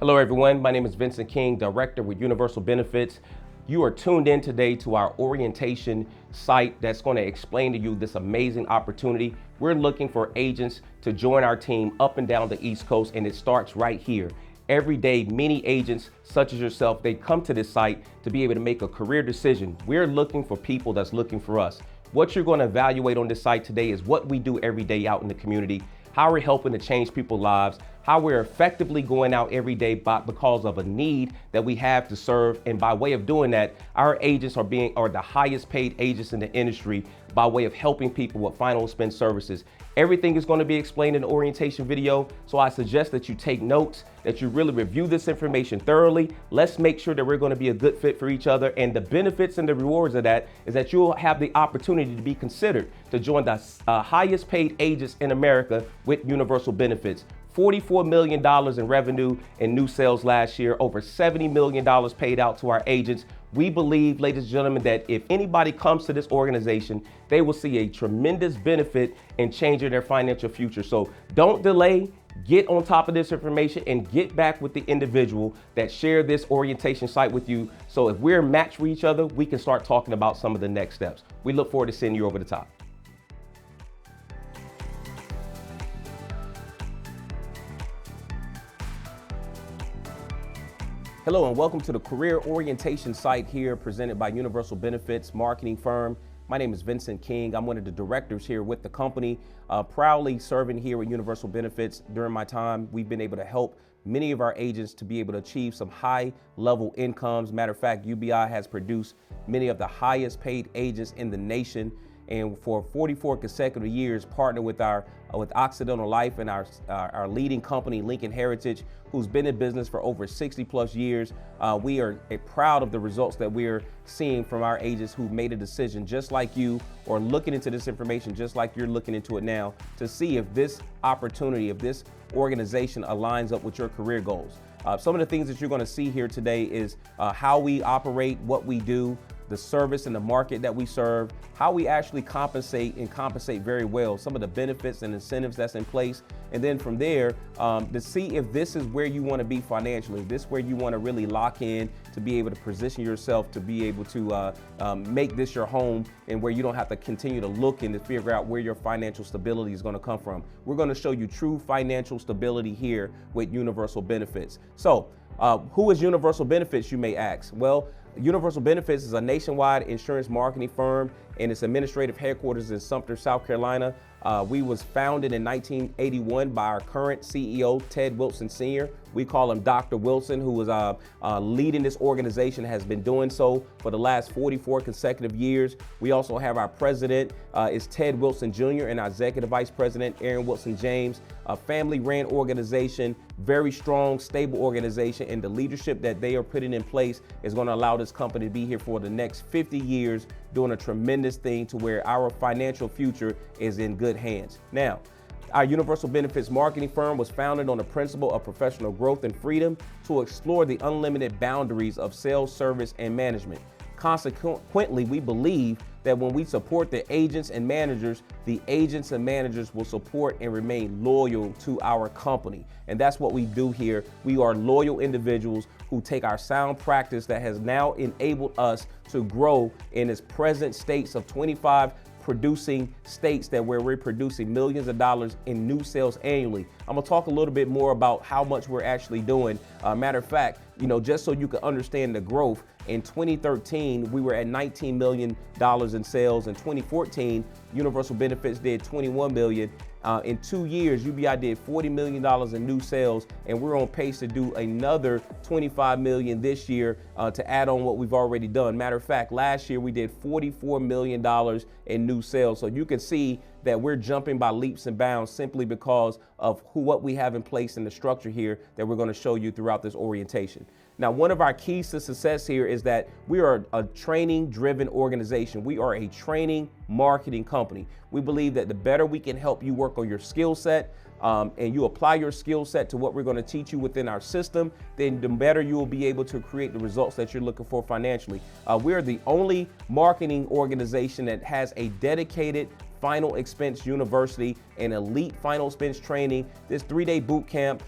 Hello everyone, my name is Vincent King, Director with Universal Benefits. You are tuned in today to our orientation site that's going to explain to you this amazing opportunity. We're looking for agents to join our team up and down the East Coast, and it starts right here. Every day, many agents such as yourself, they come to this site to be able to make a career decision. We're looking for people that's looking for us. What you're going to evaluate on this site today is what we do every day out in the community, how we're helping to change people's lives, how we're effectively going out every day because of a need that we have to serve. And by way of doing that, our agents are the highest paid agents in the industry by way of helping people with final expense services. Everything is going to be explained in the orientation video, so I suggest that you take notes, that you really review this information thoroughly. Let's make sure that we're going to be a good fit for each other, and the benefits and the rewards of that is that you'll have the opportunity to be considered to join the highest paid agents in America with Universal Benefits. $44 million in revenue and new sales last year, over $70 million paid out to our agents. We believe, ladies and gentlemen, that if anybody comes to this organization, they will see a tremendous benefit in changing their financial future. So don't delay, get on top of this information and get back with the individual that shared this orientation site with you. So if we're matched for each other, we can start talking about some of the next steps. We look forward to seeing you over the top. Hello and welcome to the career orientation site here presented by Universal Benefits marketing firm. My name is Vincent King. I'm one of the directors here with the company, proudly serving here with Universal Benefits. During my time, we've been able to help many of our agents to be able to achieve some high level incomes. Matter of fact, UBI has produced many of the highest paid agents in the nation. And for 44 consecutive years, partnered with Occidental Life and our leading company, Lincoln Heritage, who's been in business for over 60 plus years. We are proud of the results that we're seeing from our agents who've made a decision just like you, or looking into this information just like you're looking into it now, to see if this opportunity, if this organization aligns up with your career goals. Some of the things that you're going to see here today is how we operate, what we do, the service and the market that we serve, how we actually compensate very well, some of the benefits and incentives that's in place. And then from there, to see if this is where you want to be financially, if this is where you want to really lock in to be able to position yourself to be able to make this your home, and where you don't have to continue to look and to figure out where your financial stability is going to come from. We're going to show you true financial stability here with Universal Benefits. So who is Universal Benefits, you may ask? Well, Universal Benefits is a nationwide insurance marketing firm, and its administrative headquarters in Sumter, South Carolina. We was founded in 1981 by our current CEO, Ted Wilson Sr. We call him Dr. Wilson, who was leading this organization, has been doing so for the last 44 consecutive years. We also have our president is Ted Wilson Jr. and our executive vice president, Aaron Wilson James. A family-ran organization, very strong, stable organization, and the leadership that they are putting in place is going to allow this company to be here for the next 50 years, doing a tremendous thing to where our financial future is in good hands. Now, our Universal Benefits marketing firm was founded on the principle of professional growth and freedom to explore the unlimited boundaries of sales, service, and management. Consequently, we believe that when we support the agents and managers will support and remain loyal to our company. And that's what we do here. We are loyal individuals who take our sound practice that has now enabled us to grow in its present states of 25 producing states where we're producing millions of dollars in new sales annually. I'm gonna talk a little bit more about how much we're actually doing. Matter of fact, just so you can understand the growth, in 2013, we were at $19 million in sales. In 2014, Universal Benefits did $21 million. In 2 years, UBI did $40 million in new sales, and we're on pace to do another $25 million this year to add on what we've already done. Matter of fact, last year we did $44 million in new sales. So you can see that we're jumping by leaps and bounds simply because of what we have in place in the structure here that we're going to show you throughout this orientation. Now, one of our keys to success here is that we are a training-driven organization. We are a training marketing company. We believe that the better we can help you work on your skill set, and you apply your skill set to what we're going to teach you within our system, then the better you will be able to create the results that you're looking for financially. We're the only marketing organization that has a dedicated Final Expense University and elite final expense training. This 3-day boot camp,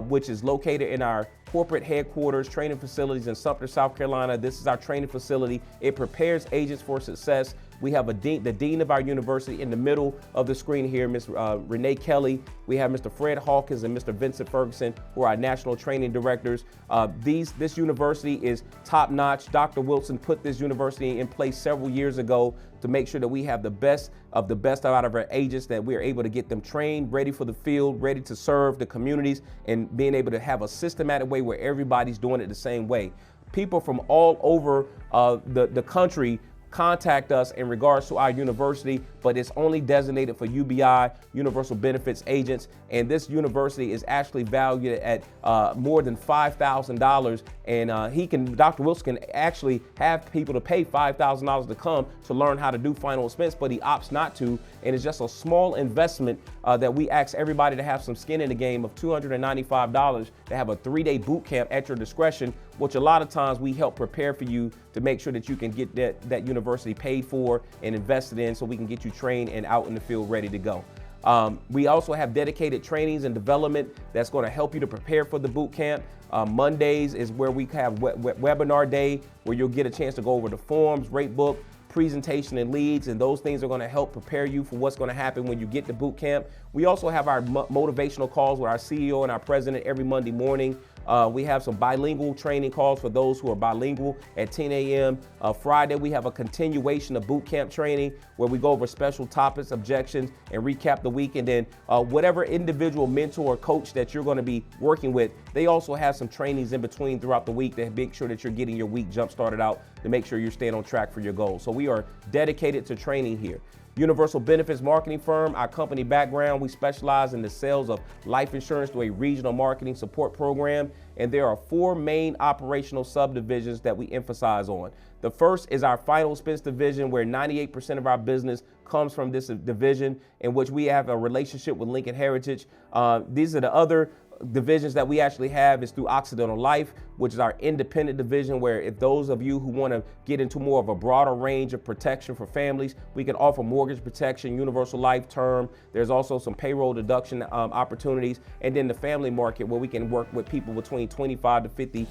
which is located in our corporate headquarters, training facilities in Sumter, South Carolina. This is our training facility. It prepares agents for success. We have the dean of our university in the middle of the screen here, Ms. Renee Kelly. We have Mr. Fred Hawkins and Mr. Vincent Ferguson, who are our national training directors. This university is top notch. Dr. Wilson put this university in place several years ago to make sure that we have the best of out of our agents, that we are able to get them trained, ready for the field, ready to serve the communities, and being able to have a systematic way where everybody's doing it the same way. People from all over the country contact us in regards to our university, but it's only designated for UBI, Universal Benefits agents, and this university is actually valued at more than $5,000, and Dr. Wilson can actually have people to pay $5,000 to come to learn how to do final expense, but he opts not to, and it's just a small investment that we ask everybody to have some skin in the game of $295 to have a 3-day boot camp at your discretion, which a lot of times we help prepare for you to make sure that you can get that university paid for and invested in so we can get you trained and out in the field ready to go. We also have dedicated trainings and development that's going to help you to prepare for the boot camp. Mondays is where we have webinar day, where you'll get a chance to go over the forms, rate book, presentation and leads, and those things are going to help prepare you for what's going to happen when you get to boot camp. We also have our motivational calls with our CEO and our president every Monday morning. We have some bilingual training calls for those who are bilingual at 10 a.m. Friday, we have a continuation of boot camp training where we go over special topics, objections, and recap the week. And then whatever individual mentor or coach that you're going to be working with, they also have some trainings in between throughout the week to make sure that you're getting your week jump started out to make sure you're staying on track for your goals. So we are dedicated to training here. Universal Benefits Marketing Firm, our company background, we specialize in the sales of life insurance through a regional marketing support program, and there are 4 main operational subdivisions that we emphasize on. The first is our final expense division, where 98% of our business comes from this division, in which we have a relationship with Lincoln Heritage. These are the other divisions that we actually have is through Occidental Life, which is our independent division, where if those of you who want to get into more of a broader range of protection for families, we can offer mortgage protection, universal life term. There's also some payroll deduction opportunities, and then the family market, where we can work with people between 25 to 50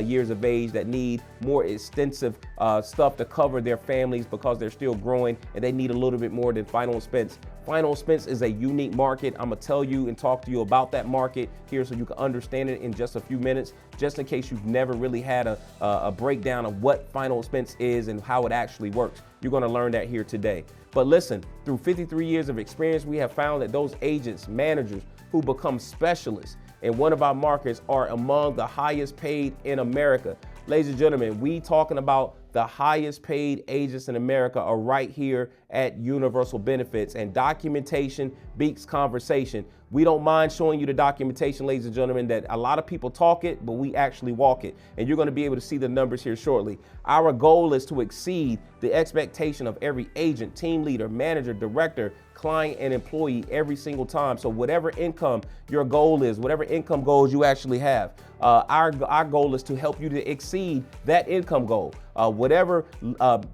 years of age that need more extensive stuff to cover their families because they're still growing and they need a little bit more than final expense. Final expense is a unique market. I'm gonna tell you and talk to you about that market here so you can understand it in just a few minutes, just in case you've never really had a breakdown of what final expense is and how it actually works. You're gonna learn that here today. But listen, through 53 years of experience, we have found that those agents, managers who become specialists in one of our markets are among the highest paid in America. Ladies and gentlemen, we talking about the highest paid agents in America are right here at Universal Benefits, and documentation beats conversation. We don't mind showing you the documentation, ladies and gentlemen, that a lot of people talk it, but we actually walk it. And you're going to be able to see the numbers here shortly. Our goal is to exceed the expectation of every agent, team leader, manager, director, client, and employee every single time. So whatever income your goal is, whatever income goals you actually have, our goal is to help you to exceed that income goal. Whatever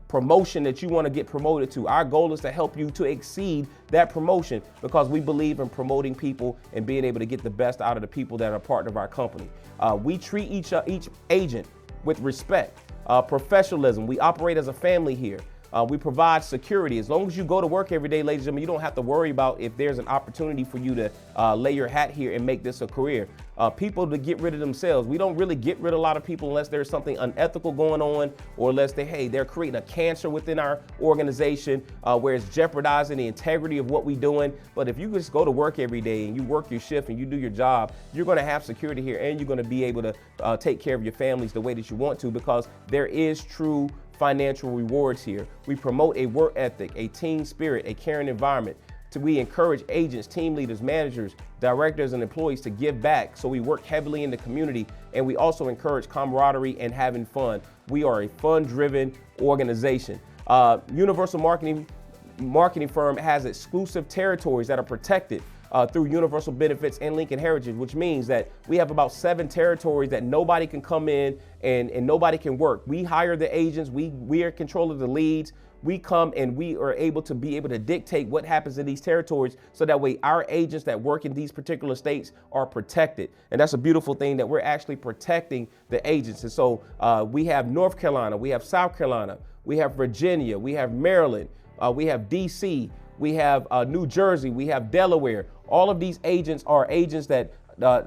promotion that you want to get promoted to, our goal is to help you to exceed that promotion, because we believe in promoting people and being able to get the best out of the people that are part of our company. We treat each agent with respect, professionalism. We operate as a family here. We provide security. As long as you go to work every day, ladies and gentlemen, you don't have to worry about if there's an opportunity for you to lay your hat here and make this a career. People to get rid of themselves. We don't really get rid of a lot of people unless there's something unethical going on, or unless they're creating a cancer within our organization where it's jeopardizing the integrity of what we're doing. But if you just go to work every day and you work your shift and you do your job, you're going to have security here, and you're going to be able to take care of your families the way that you want to, because there is true financial rewards here. We promote a work ethic, a team spirit, a caring environment. We encourage agents, team leaders, managers, directors, and employees to give back. So we work heavily in the community, and we also encourage camaraderie and having fun. We are a fun-driven organization. Universal Marketing Firm has exclusive territories that are protected through Universal Benefits and Lincoln Heritage, which means that we have about 7 territories that nobody can come in and nobody can work. We hire the agents, we are in control of the leads. we come and we are able to dictate what happens in these territories, so that way our agents that work in these particular states are protected. And that's a beautiful thing, that we're actually protecting the agents. And so we have North Carolina, we have South Carolina, we have Virginia, we have Maryland, we have DC, we have New Jersey, we have Delaware. All of these agents are agents that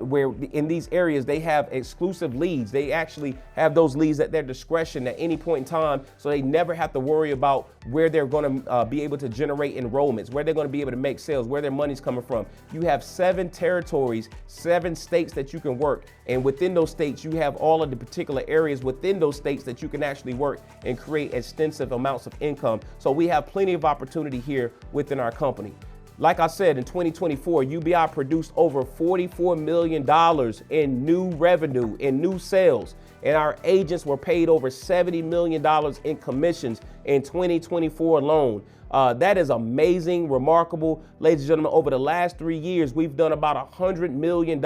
where in these areas they have exclusive leads. They actually have those leads at their discretion at any point in time, so they never have to worry about where they're going to be able to generate enrollments, where they're going to be able to make sales, where their money's coming from. You have 7 territories, 7 states that you can work, and within those states you have all of the particular areas within those states that you can actually work and create extensive amounts of income. So we have plenty of opportunity here within our company. Like I said, in 2024, UBI produced over $44 million in new revenue, in new sales, and our agents were paid over $70 million in commissions in 2024 alone. That is amazing, remarkable. Ladies and gentlemen, over the last 3 years, we've done about $100 million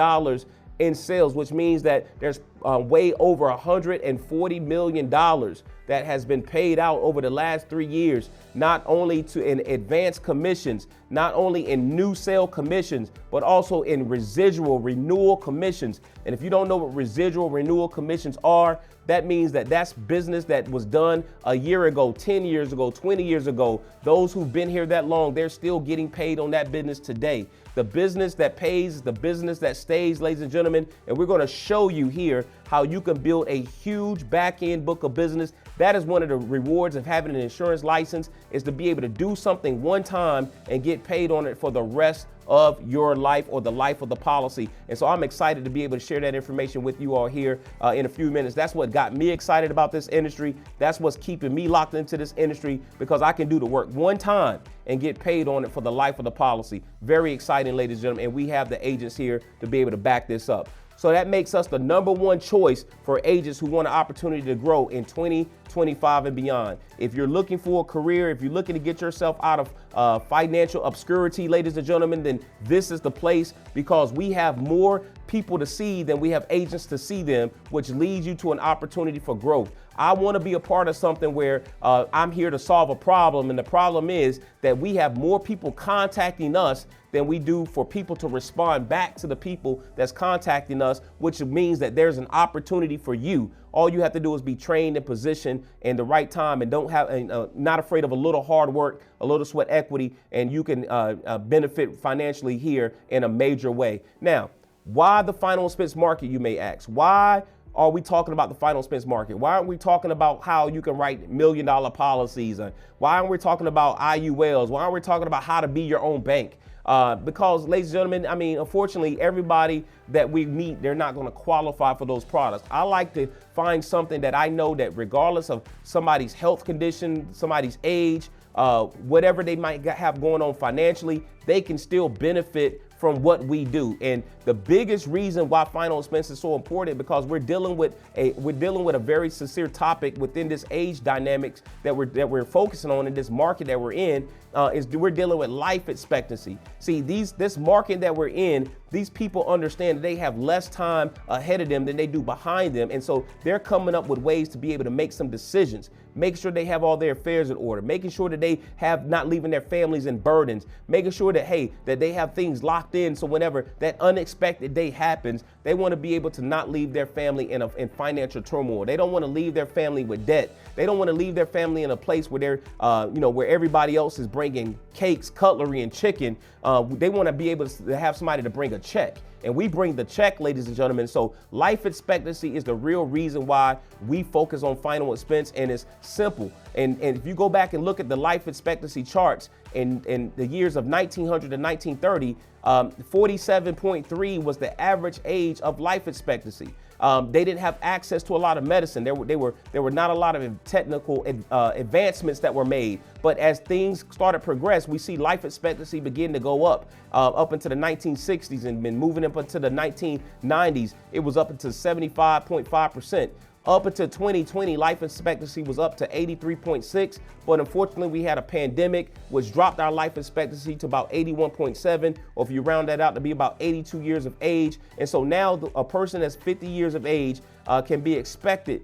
in sales, which means that there's way over $140 million that has been paid out over the last 3 years, not only in advanced commissions, not only in new sale commissions, but also in residual renewal commissions. And if you don't know what residual renewal commissions are, that means that that's business that was done a year ago, 10 years ago, 20 years ago. Those who've been here that long, they're still getting paid on that business today. The business that pays is the business that stays, ladies and gentlemen. And we're going to show you here how you can build a huge back-end book of business. That is one of the rewards of having an insurance license, is to be able to do something one time and get paid on it for the rest of your life, or the life of the policy. And so I'm excited to be able to share that information with you all here in a few minutes. That's what got me excited about this industry. That's what's keeping me locked into this industry, because I can do the work one time and get paid on it for the life of the policy. Very exciting, ladies and gentlemen. And we have the agents here to be able to back this up. So that makes us the #1 choice for agents who want an opportunity to grow in 2025 and beyond. If you're looking for a career, if you're looking to get yourself out of financial obscurity, ladies and gentlemen, then this is the place, because we have more people to see than we have agents to see them, which leads you to an opportunity for growth. I want to be a part of something where I'm here to solve a problem, and the problem is that we have more people contacting us than we do for people to respond back to the people that's contacting us, which means that there's an opportunity for you. All you have to do is be trained and positioned in the right time, and not afraid of a little hard work, a little sweat equity, and you can benefit financially here in a major way. Now, why the final expense market, you may ask? Why are we talking about the final expense market? Why aren't we talking about how you can write $1 million policies? Why aren't we talking about IULs? Why aren't we talking about how to be your own bank? Because, ladies and gentlemen, I mean, unfortunately, everybody that we meet, they're not going to qualify for those products. I like to find something that I know that regardless of somebody's health condition, somebody's age, whatever they might have going on financially, they can still benefit from what we do. And the biggest reason why final expense is so important, because we're dealing with a very sincere topic within this age dynamics that we're focusing on in this market that we're in, is we're dealing with life expectancy. See, this market that we're in, these people understand that they have less time ahead of them than they do behind them. And so they're coming up with ways to be able to make some decisions, making sure they have all their affairs in order, making sure that they have not leaving their families in burdens, making sure that, hey, that they have things locked in. So whenever that unexpected day happens, they want to be able to not leave their family in financial turmoil. They don't want to leave their family with debt. They don't want to leave their family in a place where they're, where everybody else is bringing cakes, cutlery, and chicken. They want to be able to have somebody to bring a check. And we bring the check, ladies and gentlemen. So life expectancy is the real reason why we focus on final expense, and it's simple. And if you go back and look at the life expectancy charts in the years of 1900 to 1930, 47.3 was the average age of life expectancy. They didn't have access to a lot of medicine. There were not a lot of technical advancements that were made. But as things started to progress, we see life expectancy begin to go up into the 1960s, and been moving up into the 1990s. It was up into 75.5%. Up until 2020, life expectancy was up to 83.6, but unfortunately we had a pandemic which dropped our life expectancy to about 81.7, or if you round that out to be about 82 years of age. And so now a person that's 50 years of age, can be expected,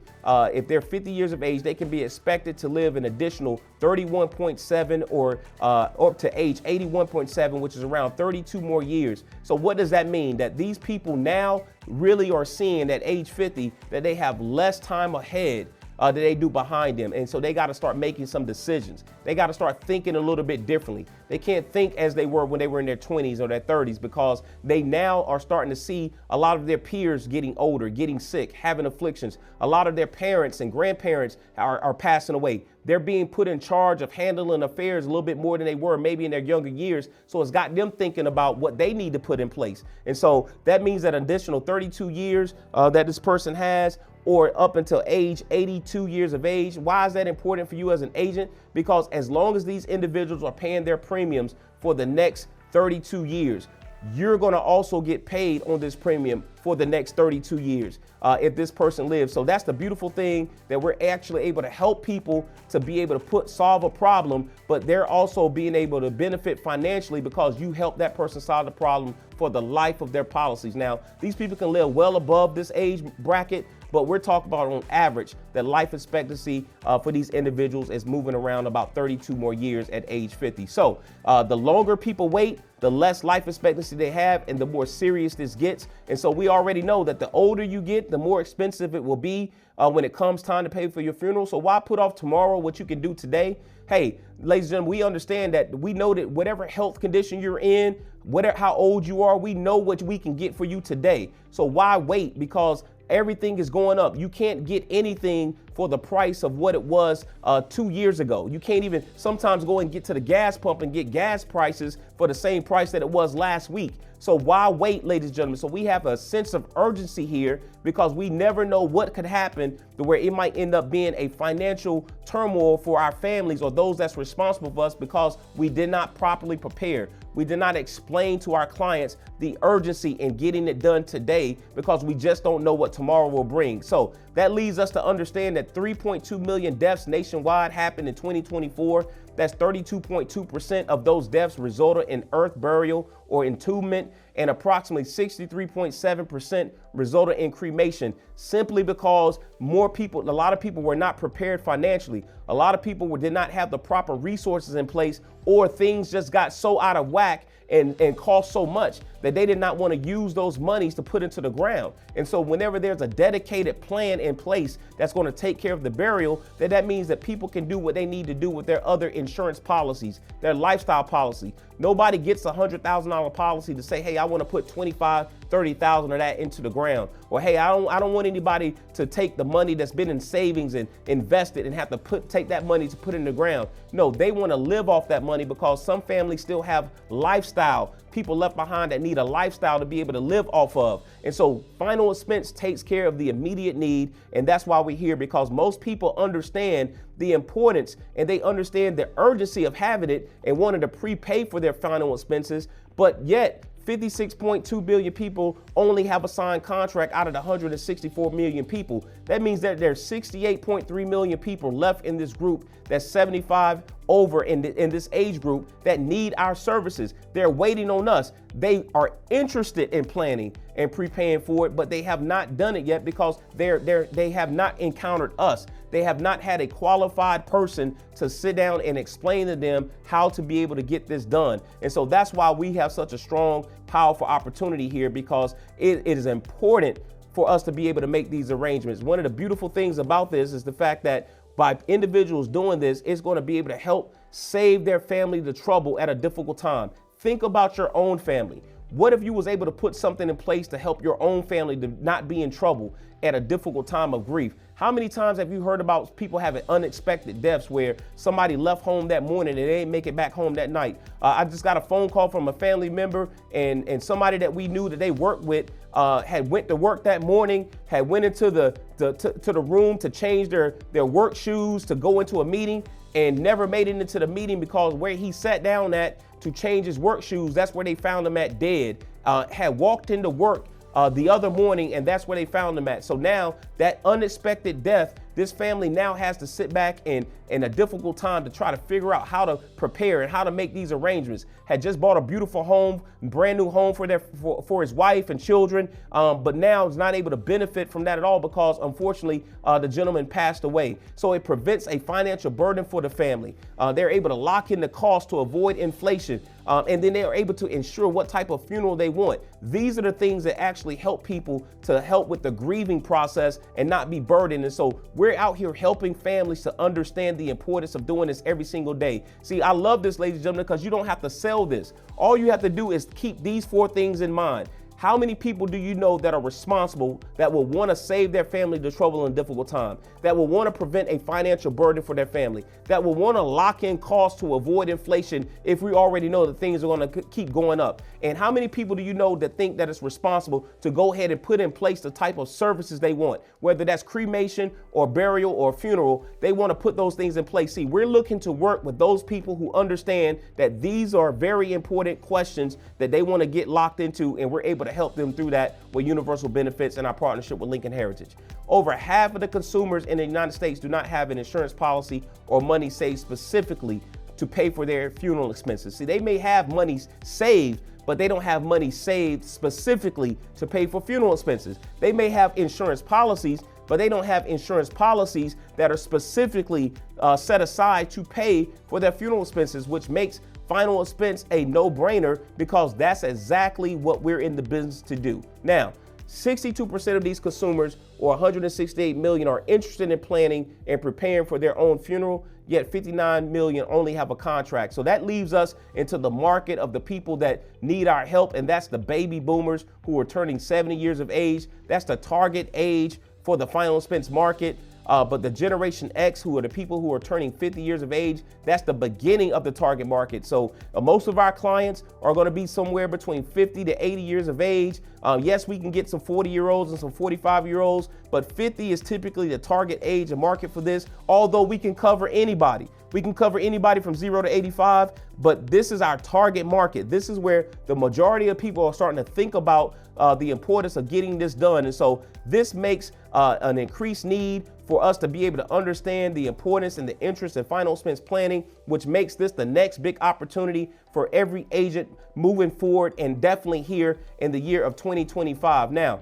if they're 50 years of age, they can be expected to live an additional 31.7 or up to age 81.7, which is around 32 more years. So what does that mean? That these people now really are seeing at age 50 that they have less time ahead that they do behind them. And so they got to start making some decisions. They got to start thinking a little bit differently. They can't think as they were when they were in their 20s or their 30s, because they now are starting to see a lot of their peers getting older, getting sick, having afflictions. A lot of their parents and grandparents are passing away. They're being put in charge of handling affairs a little bit more than they were maybe in their younger years. So it's got them thinking about what they need to put in place. And so that means that an additional 32 years that this person has, or up until age 82 years of age. Why is that important for you as an agent? Because as long as these individuals are paying their premiums for the next 32 years, you're going to also get paid on this premium for the next 32 years if this person lives. So that's the beautiful thing, that we're actually able to help people to be able to solve a problem, but they're also being able to benefit financially because you help that person solve the problem for the life of their policies. Now, these people can live well above this age bracket, but we're talking about on average that life expectancy for these individuals is moving around about 32 more years at age 50. So the longer people wait, the less life expectancy they have and the more serious this gets. And so we already know that the older you get, the more expensive it will be when it comes time to pay for your funeral. So why put off tomorrow what you can do today? Hey, ladies and gentlemen, we understand that we know that whatever health condition you're in, whatever how old you are, we know what we can get for you today. So why wait? Because everything is going up. You can't get anything for the price of what it was 2 years ago. You can't even sometimes go and get to the gas pump and get gas prices for the same price that it was last week. So why wait, ladies and gentlemen? So we have a sense of urgency here because we never know what could happen to where it might end up being a financial turmoil for our families or those that's responsible for us because we did not properly prepare. We did not explain to our clients the urgency in getting it done today because we just don't know what tomorrow will bring. So that leads us to understand that 3.2 million deaths nationwide happened in 2024. That's 32.2% of those deaths resulted in earth burial or entombment, and approximately 63.7% resulted in cremation, simply because a lot of people were not prepared financially. A lot of people did not have the proper resources in place, or things just got so out of whack and cost so much that they did not want to use those monies to put into the ground. And so whenever there's a dedicated plan in place that's going to take care of the burial, that means that people can do what they need to do with their other insurance policies, their lifestyle policy. Nobody gets a $100,000 policy to say, hey, I want to put 25, 30,000 of that into the ground. Or, hey, I don't want anybody to take the money that's been in savings and invest it and have to take that money to put in the ground. No, they want to live off that money because some families still have lifestyle, people left behind that need a lifestyle to be able to live off of. And so final expense takes care of the immediate need. And that's why we're here, because most people understand the importance and they understand the urgency of having it and wanting to prepay for their final expenses. But yet 56.2 billion people only have a signed contract out of the 164 million people. That means that there's 68.3 million people left in this group that's 75 over in this age group that need our services. They're waiting on us. They are interested in planning and prepaying for it, but they have not done it yet because they have not encountered us. They have not had a qualified person to sit down and explain to them how to be able to get this done. And so that's why we have such a strong, powerful opportunity here, because it is important for us to be able to make these arrangements. One of the beautiful things about this is the fact that by individuals doing this, it's going to be able to help save their family the trouble at a difficult time. Think about your own family. What if you was able to put something in place to help your own family to not be in trouble at a difficult time of grief? How many times have you heard about people having unexpected deaths where somebody left home that morning and they didn't make it back home that night? I just got a phone call from a family member and somebody that we knew that they worked with had went to work that morning, had went into the room to change their work shoes to go into a meeting, and never made it into the meeting because where he sat down at to change his work shoes, that's where they found him at dead. Had walked into work the other morning, and that's where they found him at. So now that unexpected death this family now has to sit back in a difficult time to try to figure out how to prepare and how to make these arrangements. Had just bought a beautiful home, brand new home for his wife and children, but now is not able to benefit from that at all because unfortunately the gentleman passed away. So it prevents a financial burden for the family. They're able to lock in the cost to avoid inflation. And then they are able to ensure what type of funeral they want. These are the things that actually help people to help with the grieving process and not be burdened. And so we're out here helping families to understand the importance of doing this every single day. See, I love this, ladies and gentlemen, because you don't have to sell this. All you have to do is keep these 4 things in mind. How many people do you know that are responsible, that will want to save their family the trouble and difficult time, that will want to prevent a financial burden for their family, that will want to lock in costs to avoid inflation if we already know that things are going to keep going up? And how many people do you know that think that it's responsible to go ahead and put in place the type of services they want, whether that's cremation or burial or funeral? They want to put those things in place. See, we're looking to work with those people who understand that these are very important questions that they want to get locked into, and we're able to help them through that with Universal Benefits and our partnership with Lincoln Heritage. Over half of the consumers in the United States do not have an insurance policy or money saved specifically to pay for their funeral expenses. See, they may have money saved, but they don't have money saved specifically to pay for funeral expenses. They may have insurance policies, but they don't have insurance policies that are specifically set aside to pay for their funeral expenses, which makes final expense a no-brainer because that's exactly what we're in the business to do. Now, 62% of these consumers, or 168 million, are interested in planning and preparing for their own funeral, yet 59 million only have a contract. So that leaves us into the market of the people that need our help, and that's the baby boomers who are turning 70 years of age. That's the target age for the final expense market. But the Generation X, who are the people who are turning 50 years of age, that's the beginning of the target market. So most of our clients are going to be somewhere between 50 to 80 years of age. Yes, we can get some 40-year-olds and some 45-year-olds, but 50 is typically the target age and market for this, although we can cover anybody. We can cover anybody from 0 to 85, but this is our target market. This is where the majority of people are starting to think about the importance of getting this done. And so this makes an increased need for us to be able to understand the importance and the interest in final expense planning, which makes this the next big opportunity for every agent moving forward, and definitely here in the year of 2025. Now,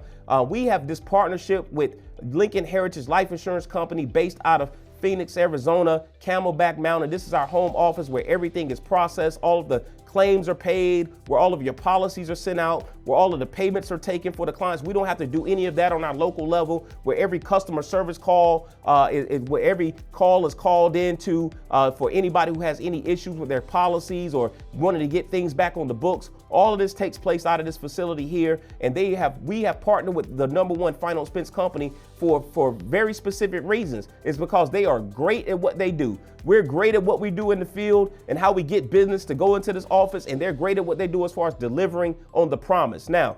we have this partnership with Lincoln Heritage Life Insurance Company based out of Phoenix, Arizona, Camelback Mountain. This is our home office where everything is processed. All of the claims are paid, where all of your policies are sent out, where all of the payments are taken for the clients. We don't have to do any of that on our local level, where every customer service call, where every call is called into for anybody who has any issues with their policies or wanting to get things back on the books. All of this takes place out of this facility here, and we have partnered with the #1 final expense company for very specific reasons. It's because they are great at what they do. We're great at what we do in the field and how we get business to go into this office, and they're great at what they do as far as delivering on the promise. Now,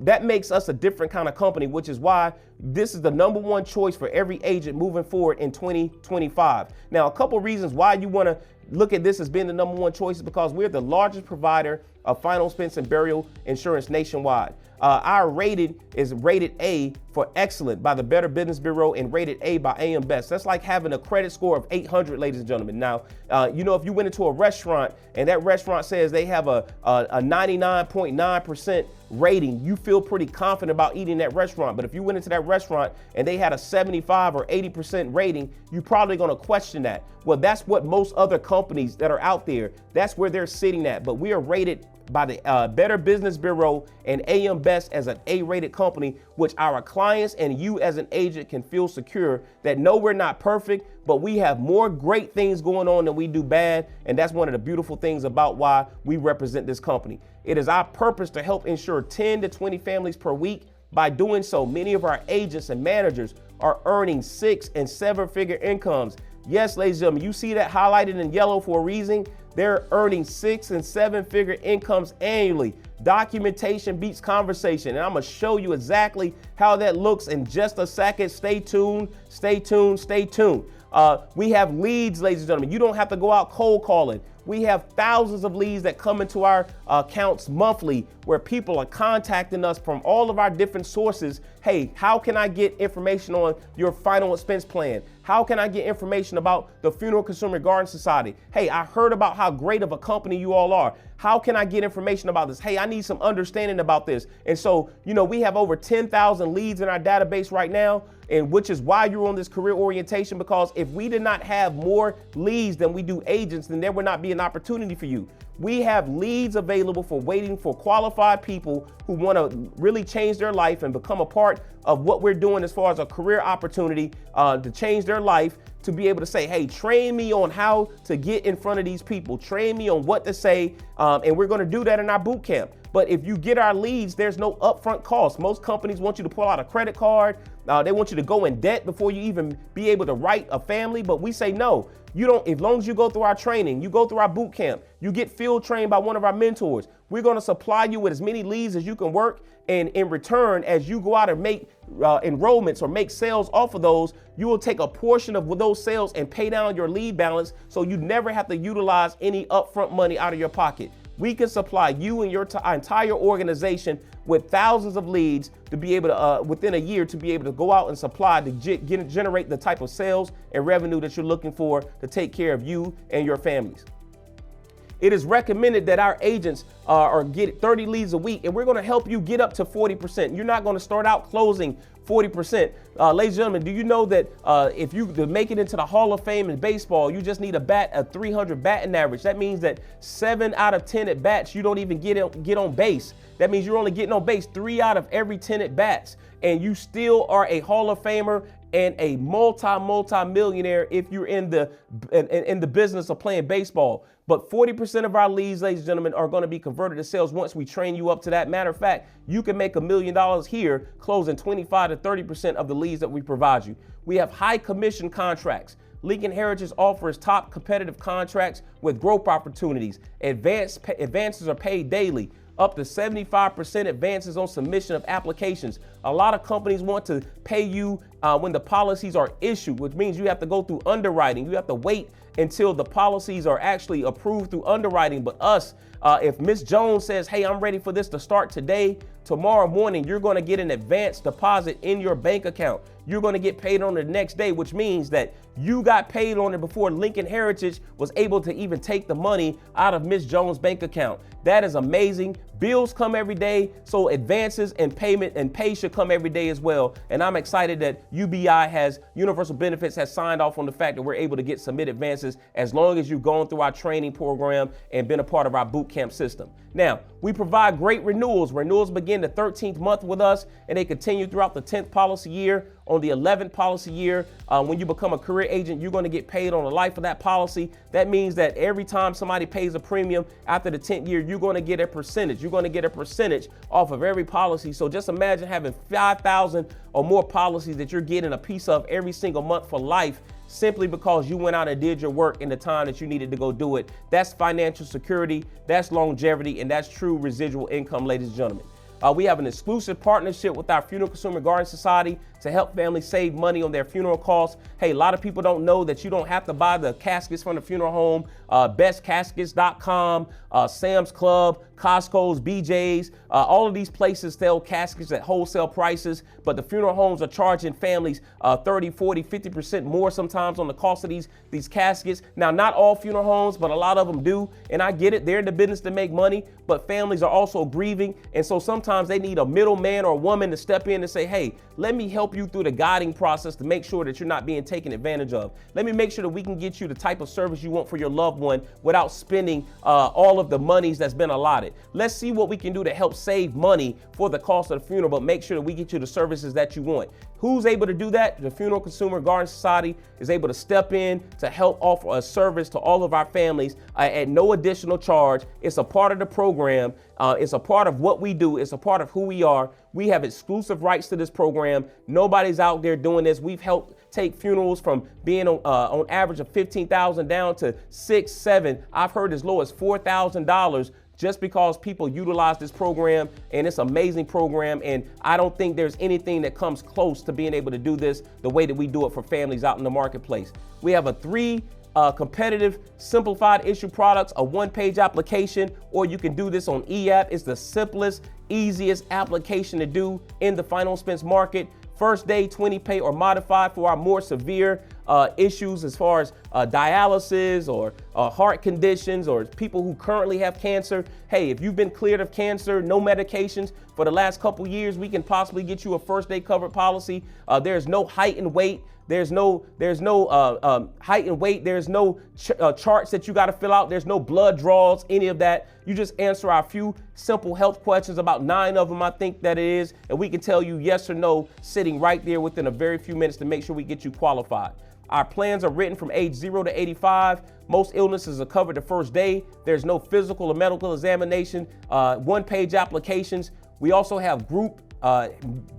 that makes us a different kind of company, which is why this is the #1 choice for every agent moving forward in 2025. Now, a couple reasons why you want to look at this as being the #1 choice is because we're the largest provider of final expense and burial insurance nationwide. Our rating is rated A for excellent by the Better Business Bureau and rated A by AM Best. That's like having a credit score of 800, ladies and gentlemen. Now, if you went into a restaurant and that restaurant says they have a 99.9% rating, you feel pretty confident about eating that restaurant. But if you went into that restaurant and they had a 75 or 80% rating, you're probably going to question that. Well, that's what most other companies that are out there, that's where they're sitting at. But we are rated by the Better Business Bureau and AM Best as an A-rated company, which our clients and you as an agent can feel secure that no, we're not perfect, but we have more great things going on than we do bad. And that's one of the beautiful things about why we represent this company. It is our purpose to help insure 10 to 20 families per week. By doing so, many of our agents and managers are earning 6- and 7-figure incomes. Yes, ladies and gentlemen, you see that highlighted in yellow for a reason. They're earning 6- and 7-figure incomes annually. Documentation beats conversation. And I'm going to show you exactly how that looks in just a second. Stay tuned, stay tuned, stay tuned. We have leads, ladies and gentlemen. You don't have to go out cold calling. We have thousands of leads that come into our accounts monthly where people are contacting us from all of our different sources. Hey, how can I get information on your final expense plan? How can I get information about the Funeral Consumer Garden Society? Hey, I heard about how great of a company you all are. How can I get information about this? Hey, I need some understanding about this. And so, we have over 10,000 leads in our database right now, and which is why you're on this career orientation, because if we did not have more leads than we do agents, then there would not be an opportunity for you. We have leads available for waiting for qualified people who want to really change their life and become a part of what we're doing as far as a career opportunity to change their life, to be able to say, hey, train me on how to get in front of these people, train me on what to say, and we're going to do that in our boot camp. But if you get our leads, there's no upfront cost. Most companies want you to pull out a credit card. They want you to go in debt before you even be able to write a family. But we say, no, you don't. As long as you go through our training, you go through our boot camp, you get field trained by one of our mentors. We're going to supply you with as many leads as you can work. And in return, as you go out and make enrollments or make sales off of those, you will take a portion of those sales and pay down your lead balance, so you never have to utilize any upfront money out of your pocket. We can supply you and your entire organization with thousands of leads to be able to, within a year, to be able to go out and supply to generate the type of sales and revenue that you're looking for to take care of you and your families. It is recommended that our agents get 30 leads a week, and we're going to help you get up to 40%. You're not going to start out closing 40%. Ladies and gentlemen, do you know that if you to make it into the Hall of Fame in baseball, you just need a 300 batting average? That means that 7 out of 10 at bats, you don't even get on base. That means you're only getting on base 3 out of every 10 at bats, and you still are a Hall of Famer and a multi-millionaire if you're in the business of playing baseball. But 40% of our leads, ladies and gentlemen, are going to be converted to sales once we train you up to that. Matter of fact, you can make $1 million here, closing 25 to 30% of the leads that we provide you. We have high commission contracts. Lincoln Heritage offers top competitive contracts with growth opportunities. Advances are paid daily. Up to 75% advances on submission of applications. A lot of companies want to pay you when the policies are issued, which means you have to go through underwriting. You have to wait until the policies are actually approved through underwriting. But us, if Ms. Jones says, hey, I'm ready for this to start today, tomorrow morning, you're going to get an advance deposit in your bank account. You're going to get paid on it the next day, which means that you got paid on it before Lincoln Heritage was able to even take the money out of Ms. Jones' bank account. That is amazing. Bills come every day, so advances and payment and pay should come every day as well. And I'm excited that Universal Benefits has signed off on the fact that we're able to get submit advances as long as you've gone through our training program and been a part of our boot camp system. Now, we provide great renewals. Renewals begin the 13th month with us, and they continue throughout the 10th policy year. On the 11th policy year, when you become a career agent, you're going to get paid on the life of that policy. That means that every time somebody pays a premium after the 10th year, you're going to get a percentage. You're going to get a percentage off of every policy. So just imagine having 5,000 or more policies that you're getting a piece of every single month for life, simply because you went out and did your work in the time that you needed to go do it. That's financial security, that's longevity, and that's true residual income, ladies and gentlemen. We have an exclusive partnership with our Funeral Consumer Garden Society to help families save money on their funeral costs. Hey, a lot of people don't know that you don't have to buy the caskets from the funeral home. Bestcaskets.com, Sam's Club, Costco's, BJ's, all of these places sell caskets at wholesale prices, but the funeral homes are charging families 30, 40, 50% more sometimes on the cost of these caskets. Now, not all funeral homes, but a lot of them do, and I get it. They're in the business to make money, but families are also grieving, and so sometimes they need a middleman or a woman to step in and say, hey, let me help you through the guiding process to make sure that you're not being taken advantage of. Let me make sure that we can get you the type of service you want for your loved one without spending all of the monies that's been allotted. Let's see what we can do to help save money for the cost of the funeral, but make sure that we get you the services that you want. Who's able to do that? The Funeral Consumer Garden Society is able to step in to help offer a service to all of our families at no additional charge. It's a part of the program. It's a part of what we do. It's a part of who we are. We have exclusive rights to this program. Nobody's out there doing this. We've helped take funerals from being on average of $15,000 down to $6,000, $7,000. I've heard as low as $4,000 just because people utilize this program, and it's an amazing program. And I don't think there's anything that comes close to being able to do this the way that we do it for families out in the marketplace. We have a 3 competitive, simplified issue products, a one-page application, or you can do this on eApp. It's the simplest, easiest application to do in the final expense market. First day 20 pay or modified for our more severe issues as far as dialysis or heart conditions or people who currently have cancer. Hey, if you've been cleared of cancer, no medications for the last couple years, we can possibly get you a first day covered policy. There's no height and weight. There's no height and weight. There's no charts that you got to fill out. There's no blood draws, any of that. You just answer our few simple health questions, about 9 of them, I think that it is, and we can tell you yes or no sitting right there within a very few minutes to make sure we get you qualified. Our plans are written from age 0 to 85. Most illnesses are covered the first day. There's no physical or medical examination, one-page applications. We also have group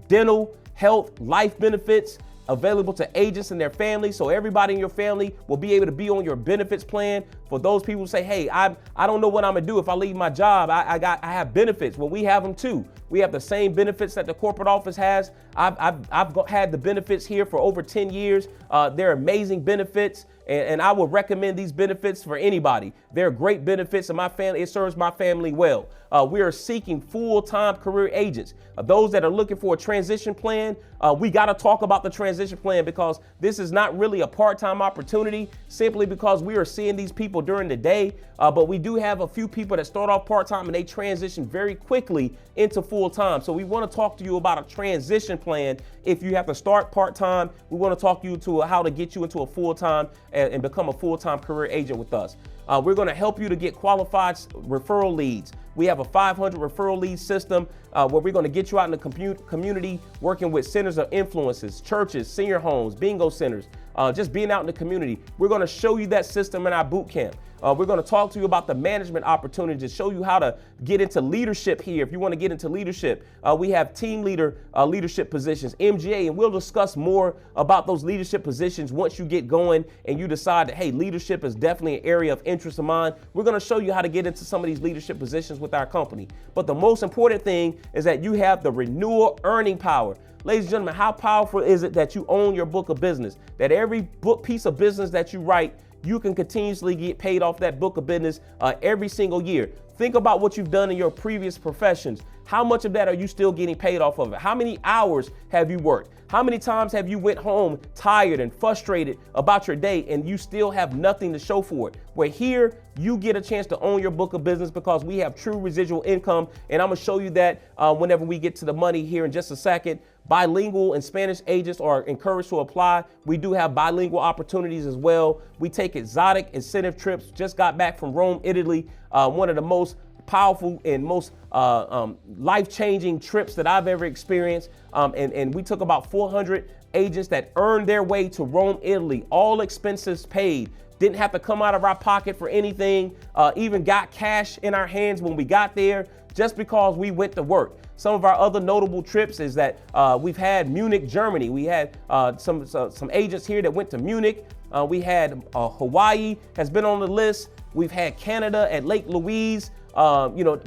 dental, health, life benefits available to agents and their families, so everybody in your family will be able to be on your benefits plan. For those people who say, hey, I don't know what I'm gonna do if I leave my job, I have benefits. Well, we have them too. We have the same benefits that the corporate office has. I've had the benefits here for over 10 years. They're amazing benefits, and I would recommend these benefits for anybody. They're great benefits, and my family, it serves my family well. We are seeking full-time career agents. Those that are looking for a transition plan, we got to talk about the transition plan, because this is not really a part-time opportunity, simply because we are seeing these people during the day. But we do have a few people that start off part-time and they transition very quickly into full-time. So we want to talk to you about a transition plan. If you have to start part-time, we want to talk to you to how to get you into a full-time and become a full-time career agent with us. We're going to help you to get qualified referral leads. We have a 500 referral lead system where we're going to get you out in the community working with centers of influences, churches, senior homes, bingo centers, just being out in the community. We're going to show you that system in our boot camp. We're going to talk to you about the management opportunities, show you how to get into leadership here. If you want to get into leadership, we have team leader leadership positions, MGA, and we'll discuss more about those leadership positions once you get going and you decide that, hey, leadership is definitely an area of interest of mine. We're going to show you how to get into some of these leadership positions with our company. But the most important thing is that you have the renewal earning power. Ladies and gentlemen, how powerful is it that you own your book of business, that every book piece of business that you write, you can continuously get paid off that book of business every single year. Think about what you've done in your previous professions. How much of that are you still getting paid off of it? How many hours have you worked? How many times have you went home tired and frustrated about your day and you still have nothing to show for it? Where here, you get a chance to own your book of business because we have true residual income. And I'm gonna show you that whenever we get to the money here in just a second. Bilingual and Spanish agents are encouraged to apply. We do have bilingual opportunities as well. We take exotic incentive trips. Just got back from Rome, Italy, one of the most powerful and most life-changing trips that I've ever experienced. And we took about 400 agents that earned their way to Rome, Italy, all expenses paid. Didn't have to come out of our pocket for anything, even got cash in our hands when we got there, just because we went to work. Some of our other notable trips is that we've had Munich, Germany. We had some agents here that went to Munich. We had Hawaii has been on the list. We've had Canada at Lake Louise,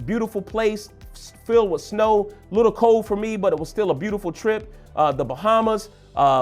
beautiful place filled with snow, a little cold for me, but it was still a beautiful trip. The Bahamas,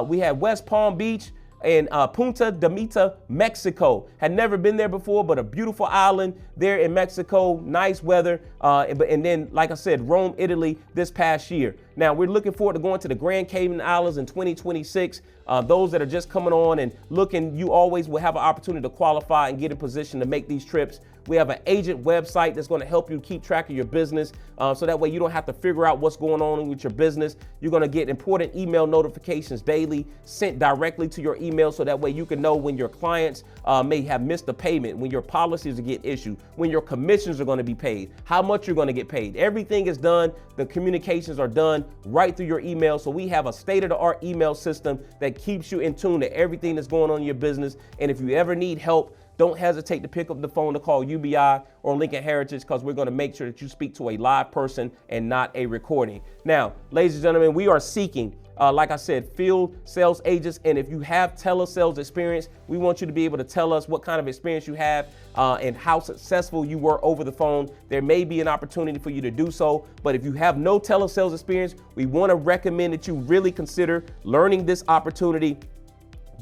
we had West Palm Beach, and Punta de Mita, Mexico. Had never been there before, but a beautiful island there in Mexico, nice weather. And then, like I said, Rome, Italy this past year. Now, we're looking forward to going to the Grand Cayman Islands in 2026. Those that are just coming on and looking, you always will have an opportunity to qualify and get in position to make these trips. We have an agent website that's going to help you keep track of your business, so that way you don't have to figure out what's going on with your business. You're going to get important email notifications daily sent directly to your email, so that way you can know when your clients may have missed a payment, when your policies are getting issued, when your commissions are going to be paid, how much you're going to get paid. Everything is done. The communications are done right through your email. So we have a state-of-the-art email system that keeps you in tune to everything that's going on in your business. And if you ever need help, don't hesitate to pick up the phone to call UBI or Lincoln Heritage, because we're going to make sure that you speak to a live person and not a recording. Now, ladies and gentlemen, we are seeking, like I said, field sales agents. And if you have telesales experience, we want you to be able to tell us what kind of experience you have and how successful you were over the phone. There may be an opportunity for you to do so. But if you have no telesales experience, we want to recommend that you really consider learning this opportunity.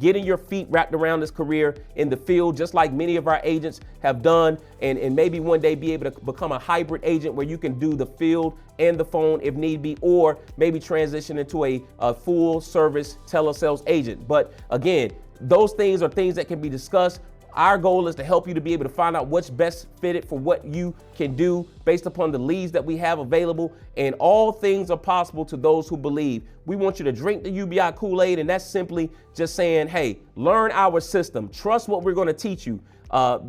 getting your feet wrapped around this career in the field, just like many of our agents have done, and maybe one day be able to become a hybrid agent where you can do the field and the phone if need be, or maybe transition into a full service telesales agent. But again, those things are things that can be discussed. Our goal is to help you to be able to find out what's best fitted for what you can do based upon the leads that we have available. And all things are possible to those who believe. We want you to drink the UBI Kool-Aid, and that's simply just saying, hey, learn our system, trust what we're going to teach you,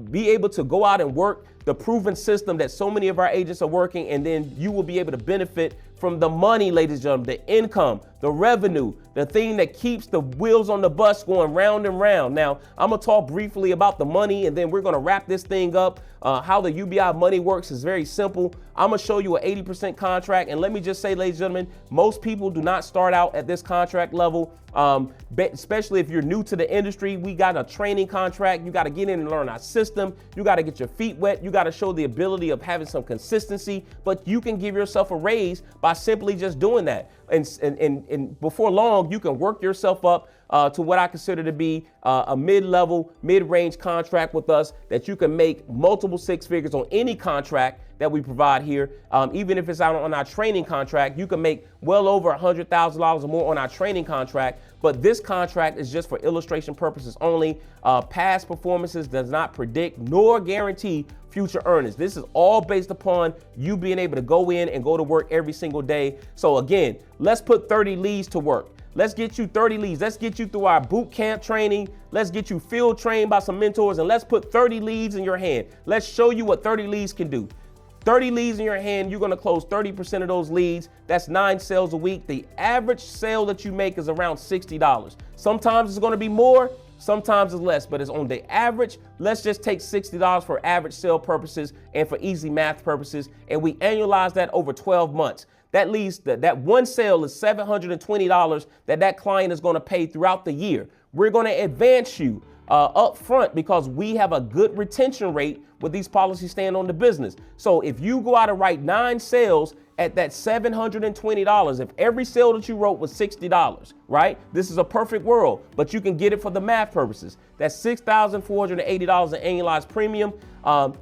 be able to go out and work the proven system that so many of our agents are working, and then you will be able to benefit from the money, ladies and gentlemen, the income, the revenue, the thing that keeps the wheels on the bus going round and round. Now, I'm gonna talk briefly about the money, and then we're gonna wrap this thing up. How the UBI money works is very simple. I'm gonna show you an 80% contract, and let me just say, ladies and gentlemen, most people do not start out at this contract level, especially if you're new to the industry. We got a training contract. You gotta get in and learn our system. You gotta get your feet wet. You gotta show the ability of having some consistency, but you can give yourself a raise by simply just doing that. And before long, you can work yourself up to what I consider to be a mid-level, mid-range contract with us that you can make multiple six figures on any contract that we provide here. Even if it's out on our training contract, you can make well over $100,000 or more on our training contract. But this contract is just for illustration purposes only. Past performances does not predict nor guarantee future earnings. This is all based upon you being able to go in and go to work every single day. So again, let's put 30 leads to work. Let's get you 30 leads. Let's get you through our boot camp training. Let's get you field trained by some mentors, and let's put 30 leads in your hand. Let's show you what 30 leads can do. 30 leads in your hand, you're gonna close 30% of those leads. That's 9 sales a week. The average sale that you make is around $60. Sometimes it's gonna be more, sometimes it's less, but it's on the average. Let's just take $60 for average sale purposes and for easy math purposes, and we annualize that over 12 months. That leaves that one sale is $720 that client is going to pay throughout the year. We're going to advance you up front because we have a good retention rate with these policies staying on the business. So if you go out and write 9 sales at that $720, if every sale that you wrote was $60, right? This is a perfect world, but you can get it for the math purposes. That's $6,480 in annualized premium.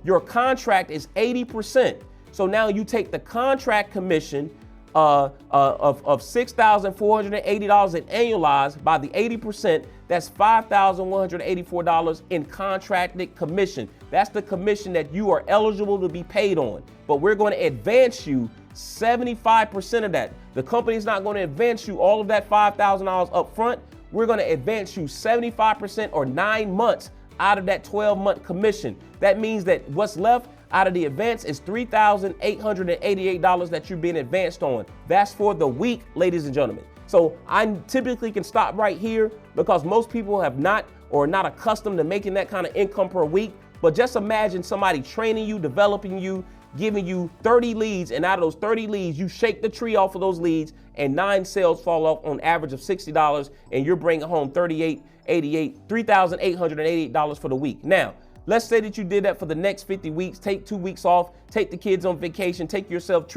Your contract is 80%. So now you take the contract commission of $6,480 in annualized by the 80%, that's $5,184 in contracted commission. That's the commission that you are eligible to be paid on. But we're going to advance you 75% of that. The company's not going to advance you all of that $5,000 up front. We're going to advance you 75% or 9 months out of that 12-month commission. That means that what's left out of the advance is $3,888 that you're being advanced on. That's for the week, ladies and gentlemen. So I typically can stop right here because most people have not or are not accustomed to making that kind of income per week. But just imagine somebody training you, developing you, giving you 30 leads, and out of those 30 leads, you shake the tree off of those leads, and 9 sales fall off on average of $60, and you're bringing home $3,888 for the week. Now, let's say that you did that for the next 50 weeks, take 2 weeks off, take the kids on vacation, treat yourself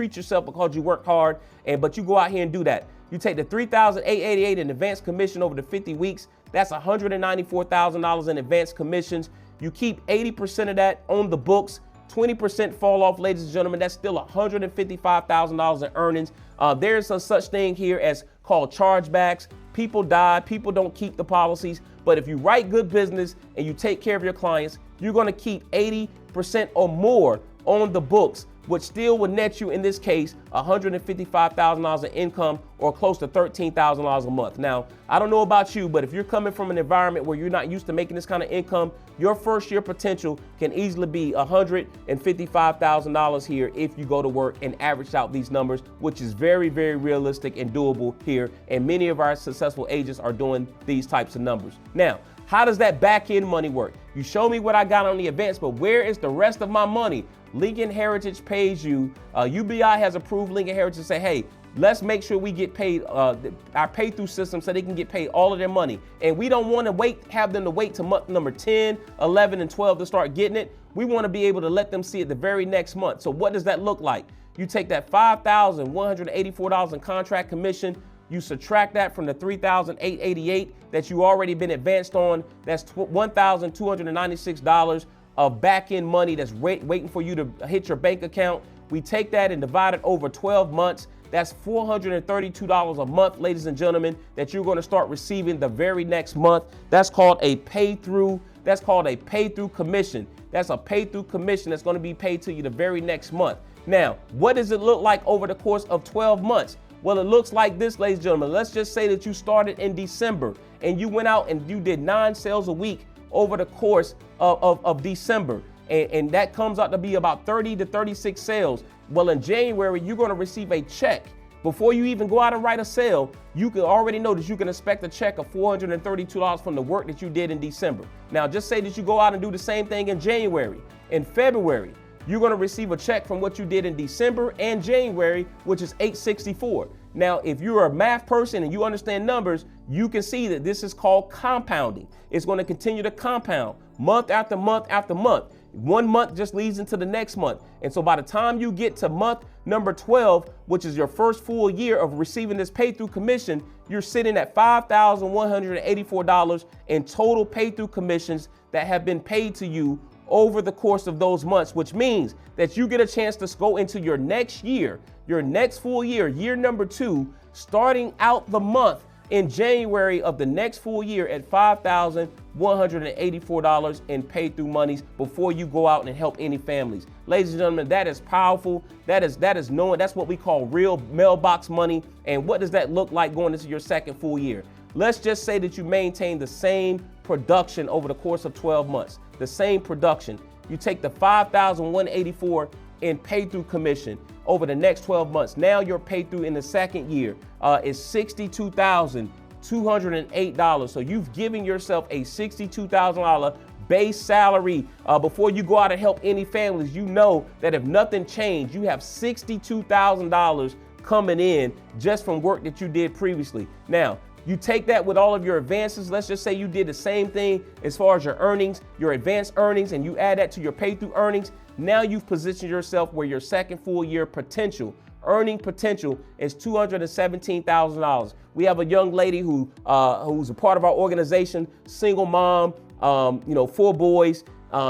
because you work hard, but you go out here and do that. You take the $3,888 in advance commission over the 50 weeks, that's $194,000 in advance commissions. You keep 80% of that on the books, 20% fall off, ladies and gentlemen, that's still $155,000 in earnings. There's a such thing here as called chargebacks. People die, people don't keep the policies, but if you write good business and you take care of your clients, you're gonna keep 80% or more on the books, which still would net you, in this case, $155,000 in income or close to $13,000 a month. Now, I don't know about you, but if you're coming from an environment where you're not used to making this kind of income, your first year potential can easily be $155,000 here if you go to work and average out these numbers, which is very, very realistic and doable here. And many of our successful agents are doing these types of numbers. Now, how does that back end money work? You show me what I got on the advance, but where is the rest of my money? Lincoln Heritage pays you. UBI has approved Lincoln Heritage to say, hey, let's make sure we get paid, our pay-through system so they can get paid all of their money. And we don't want to have them to wait to month number 10, 11, and 12 to start getting it. We want to be able to let them see it the very next month. So what does that look like? You take that $5,184 in contract commission, You subtract that from the $3,888 that you already been advanced on. That's $1,296 of back-end money that's waiting for you to hit your bank account. We take that and divide it over 12 months. That's $432 a month, ladies and gentlemen, that you're going to start receiving the very next month. That's called a pay-through. That's called a pay-through commission. That's a pay-through commission that's going to be paid to you the very next month. Now, what does it look like over the course of 12 months? Well, it looks like this, ladies and gentlemen. Let's just say that you started in December and you went out and you did 9 sales a week over the course of December. And that comes out to be about 30 to 36 sales. Well, in January, you're going to receive a check. Before you even go out and write a sale, you can already know that you can expect a check of $432 from the work that you did in December. Now, just say that you go out and do the same thing in January. In February, you're going to receive a check from what you did in December and January, which is $864. Now, if you're a math person and you understand numbers, you can see that this is called compounding. It's going to continue to compound month after month after month. 1 month just leads into the next month. And so by the time you get to month number 12, which is your first full year of receiving this pay-through commission, you're sitting at $5,184 in total pay-through commissions that have been paid to you over the course of those months, which means that you get a chance to go into your next year, your next full year, year number 2, starting out the month in January of the next full year at $5,184 in pay-through monies before you go out and help any families. Ladies and gentlemen, that is powerful. That is knowing. That's what we call real mailbox money. And what does that look like going into your second full year? Let's just say that you maintain the same production over the course of 12 months, the same production. You take the $5,184 in pay-through commission over the next 12 months. Now your pay-through in the second year is $62,208. So you've given yourself a $62,000 base salary before you go out and help any families. You know that if nothing changed, you have $62,000 coming in just from work that you did previously. Now, you take that with all of your advances. Let's just say you did the same thing as far as your earnings, your advanced earnings, and you add that to your pay-through earnings. Now you've positioned yourself where your second full year potential, earning potential, is $217,000. We have a young lady who's a part of our organization, single mom, 4 boys.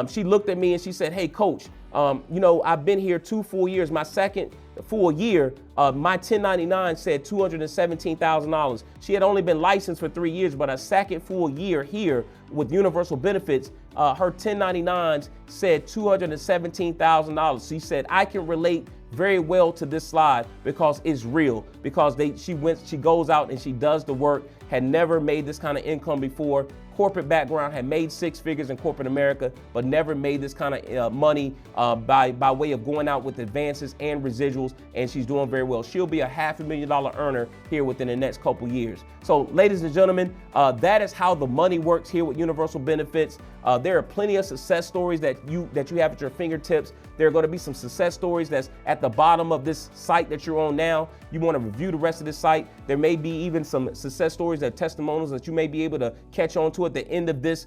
She looked at me and she said, "Hey, coach, I've been here 2 full years. My second full year, my 1099 said $217,000. She had only been licensed for 3 years, but a second full year here with universal benefits, her 1099s said $217,000. She said, I can relate very well to this slide because it's real, because she goes out and she does the work, had never made this kind of income before. Corporate background, had made 6 figures in corporate America, but never made this kind of money by way of going out with advances and residuals, and she's doing very well. She'll be a $500,000 earner here within the next couple years. So, ladies and gentlemen, that is how the money works here with Universal Benefits. There are plenty of success stories that you have at your fingertips. There are going to be some success stories that's at the bottom of this site that you're on now. You want to review the rest of this site. There may be even some success stories and testimonials that you may be able to catch on to at the end of this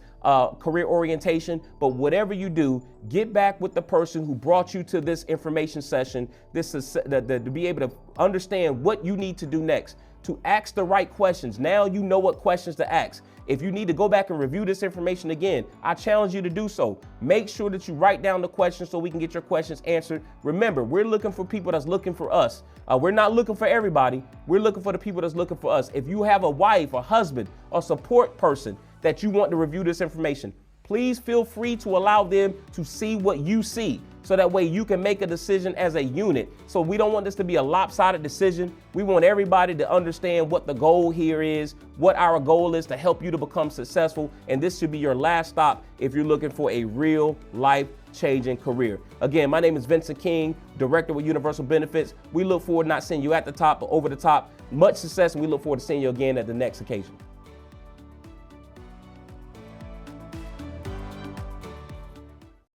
career orientation. But whatever you do, get back with the person who brought you to this information session, to be able to understand what you need to do next, to ask the right questions. Now you know what questions to ask. If you need to go back and review this information again, I challenge you to do so. Make sure that you write down the questions so we can get your questions answered. Remember, we're looking for people that's looking for us. We're not looking for everybody. We're looking for the people that's looking for us. If you have a wife, a husband, a support person that you want to review this information, please feel free to allow them to see what you see, so that way you can make a decision as a unit. So we don't want this to be a lopsided decision. We want everybody to understand what the goal here is, what our goal is to help you to become successful. And this should be your last stop if you're looking for a real life-changing career. Again, my name is Vincent King, Director with Universal Benefits. We look forward to not seeing you at the top, but over the top. Much success, and we look forward to seeing you again at the next occasion.